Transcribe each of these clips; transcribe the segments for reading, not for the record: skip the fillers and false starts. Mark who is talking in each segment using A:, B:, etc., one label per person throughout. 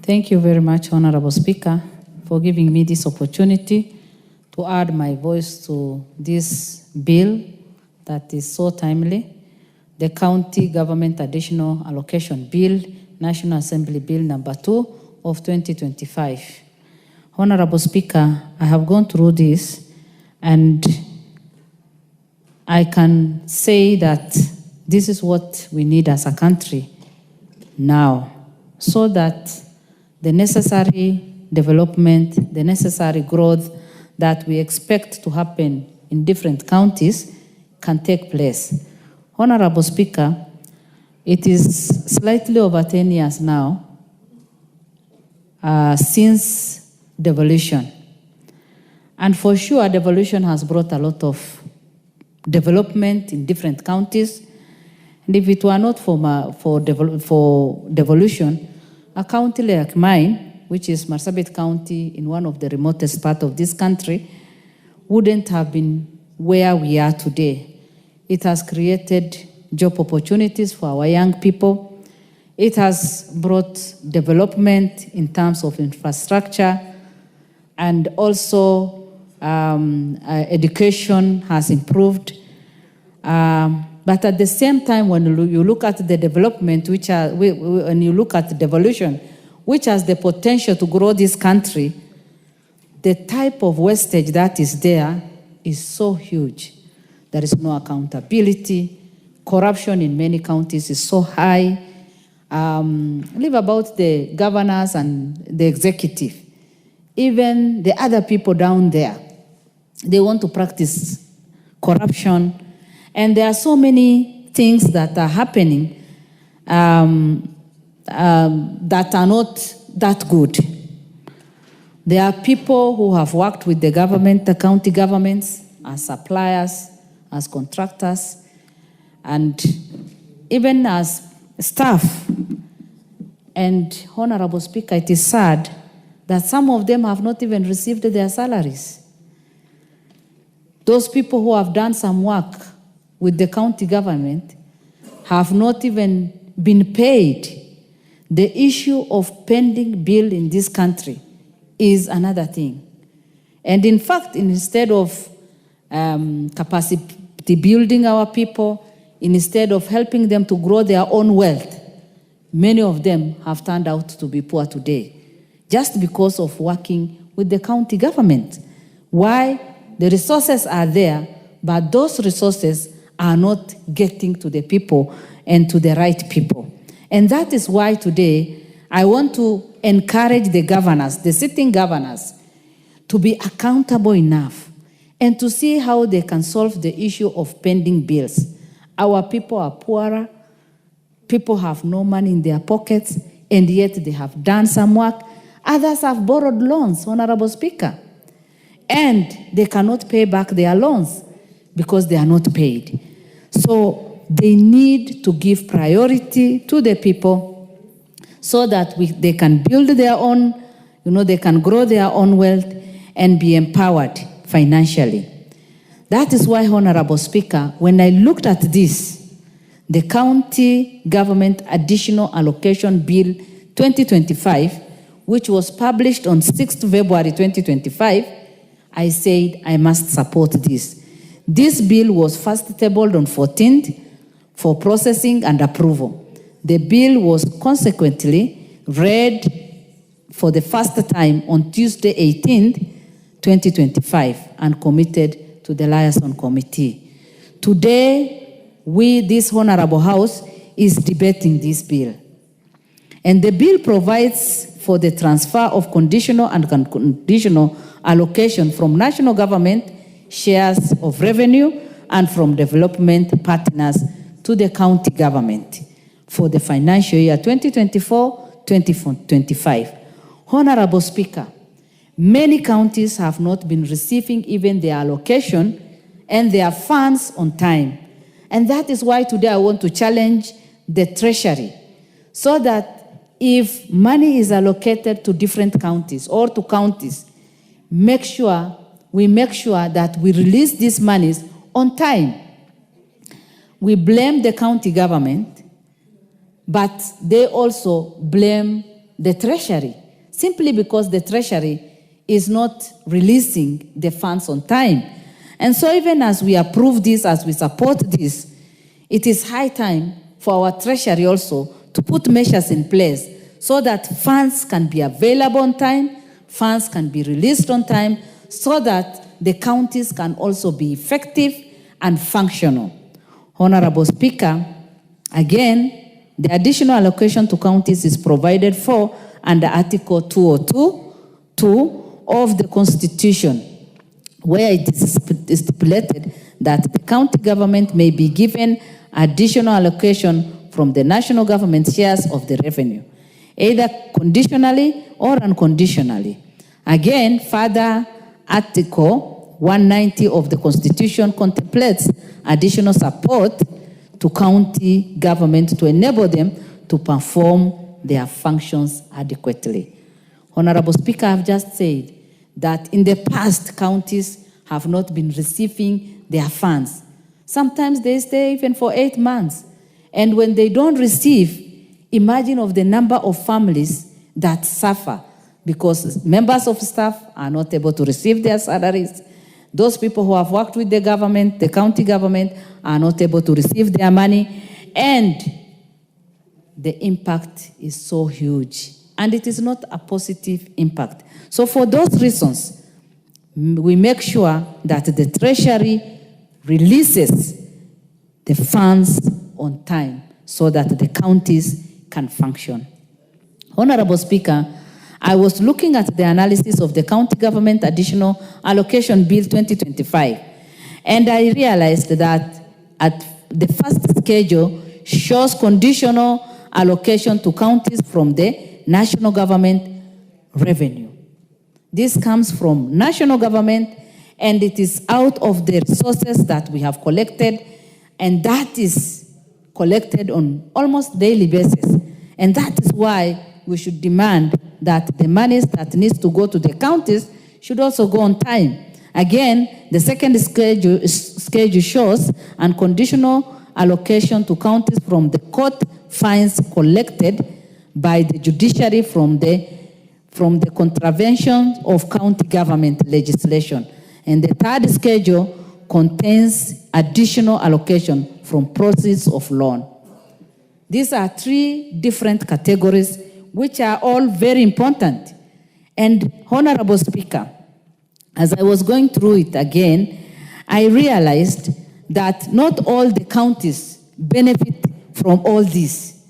A: Thank you very much, Honorable Speaker, for giving me this opportunity to add my voice to this bill that is so timely, the County Government Additional Allocation Bill, National Assembly Bill number 2 of 2025. Honorable Speaker, I have gone through this and I can say that this is what we need as a country now, so that the necessary development, the necessary growth that we expect to happen in different counties can take place. Honorable Speaker, it is slightly over 10 years now since devolution. And for sure, devolution has brought a lot of development in different counties. And if it were not for devolution, a county like mine, which is Marsabit County in one of the remotest parts of this country, wouldn't have been where we are today. It has created job opportunities for our young people. It has brought development in terms of infrastructure, and also education has improved. But at the same time, when you look at the development, when you look at devolution, which has the potential to grow this country, the type of wastage that is there is so huge. There is no accountability. Corruption in many counties is so high. Leave about the governors and the executive. Even the other people down there, they want to practice corruption. And there are so many things that are happening that are not that good. There are people who have worked with the government, the county governments, as suppliers, as contractors, and even as staff. And Honorable Speaker, it is sad that some of them have not even received their salaries. Those people who have done some work with the county government have not even been paid. The issue of pending bill in this country is another thing. And in fact, instead of capacity building our people, instead of helping them to grow their own wealth, many of them have turned out to be poor today, just because of working with the county government. Why? The resources are there, but those resources are not getting to the people and to the right people. And that is why today I want to encourage the governors, the sitting governors, to be accountable enough and to see how they can solve the issue of pending bills. Our people are poorer, people have no money in their pockets, and yet they have done some work. Others have borrowed loans, Honorable Speaker, and they cannot pay back their loans because they are not paid. So they need to give priority to the people so that they can build their own, they can grow their own wealth and be empowered financially. That is why, Honorable Speaker, when I looked at this, the County Government Additional Allocation Bill 2025, which was published on 6th February 2025, I said I must support this. This bill was first tabled on 14th for processing and approval. The bill was consequently read for the first time on Tuesday 18th, 2025, and committed to the liaison committee. Today, this Honorable House, is debating this bill. And the bill provides for the transfer of conditional and unconditional allocation from national government shares of revenue and from development partners to the county government for the financial year 2024-2025. Honorable Speaker, many counties have not been receiving even their allocation and their funds on time. And that is why today I want to challenge the Treasury so that if money is allocated to different counties or to counties, we make sure that we release these monies on time. We blame the county government, but they also blame the Treasury, simply because the Treasury is not releasing the funds on time. And so even as we approve this, as we support this, it is high time for our Treasury also to put measures in place so that funds can be available on time, funds can be released on time, so that the counties can also be effective and functional. Honorable Speaker, again, the additional allocation to counties is provided for under Article 202 of the Constitution, where it is stipulated that the county government may be given additional allocation from the national government shares of the revenue, either conditionally or unconditionally. Again, further Article 190 of the Constitution contemplates additional support to county government to enable them to perform their functions adequately. Honorable Speaker, I've just said that in the past, counties have not been receiving their funds. Sometimes they stay even for 8 months. And when they don't receive, imagine of the number of families that suffer because members of staff are not able to receive their salaries. Those people who have worked with the government, the county government, are not able to receive their money. And the impact is so huge. And it is not a positive impact. So for those reasons, we make sure that the Treasury releases the funds on time so that the counties can function. Honorable Speaker, I was looking at the analysis of the County Government Additional Allocation Bill 2025, and I realized that at the first schedule shows conditional allocation to counties from the national government revenue. This comes from national government, and it is out of the resources that we have collected, and that is collected on almost daily basis. And that is why we should demand that the monies that needs to go to the counties should also go on time. Again, the second schedule shows unconditional allocation to counties from the court fines collected by the judiciary from the contravention of county government legislation. And the third schedule contains additional allocation from proceeds of loan. These are 3 different categories which are all very important. And Honorable Speaker, as I was going through it again, I realized that not all the counties benefit from all this.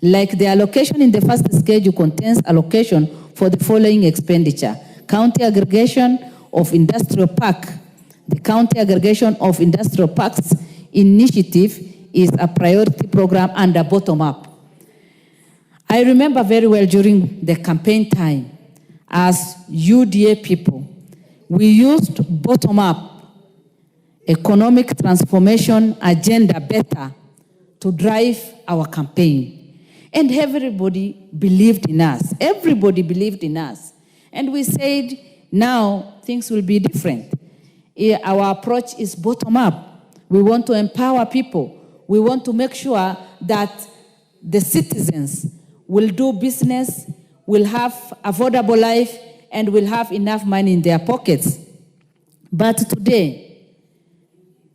A: Like the allocation in the first schedule contains allocation for the following expenditure: county aggregation of industrial park. The county aggregation of industrial parks initiative is a priority program under bottom-up. I remember very well during the campaign time, as UDA people, we used bottom-up economic transformation agenda better to drive our campaign. And everybody believed in us. Everybody believed in us. And we said, now things will be different. Our approach is bottom-up. We want to empower people. We want to make sure that the citizens will do business, will have affordable life, and will have enough money in their pockets. But today,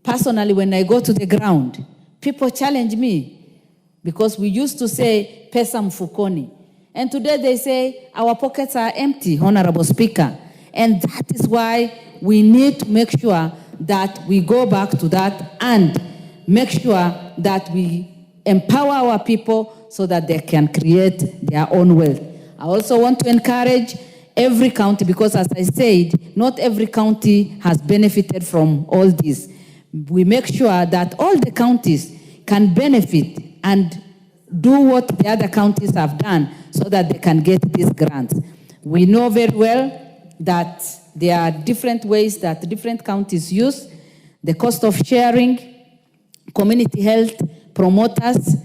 A: personally, when I go to the ground, people challenge me because we used to say, pesa mfukoni. And today they say, our pockets are empty, Honorable Speaker. And that is why we need to make sure that we go back to that and make sure that we empower our people so that they can create their own wealth. I also want to encourage every county, because as I said, not every county has benefited from all this. We make sure that all the counties can benefit and do what the other counties have done so that they can get these grants. We know very well that there are different ways that different counties use the cost of sharing, community health promoters.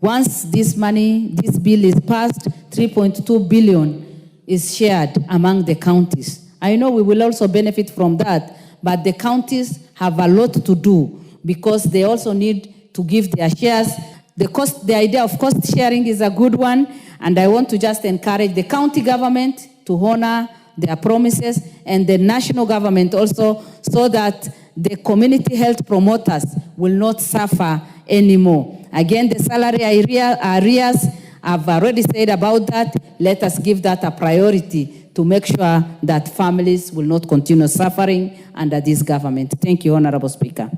A: Once this bill is passed, 3.2 billion is shared among the counties. I know we will also benefit from that, but the counties have a lot to do because they also need to give their shares. The idea of cost sharing is a good one, And I want to just encourage the county government to honor their promises and the national government also, so that the community health promoters will not suffer anymore. Again, the salary arrears, I've already said about that. Let us give that a priority to make sure that families will not continue suffering under this government. Thank you, Honorable Speaker.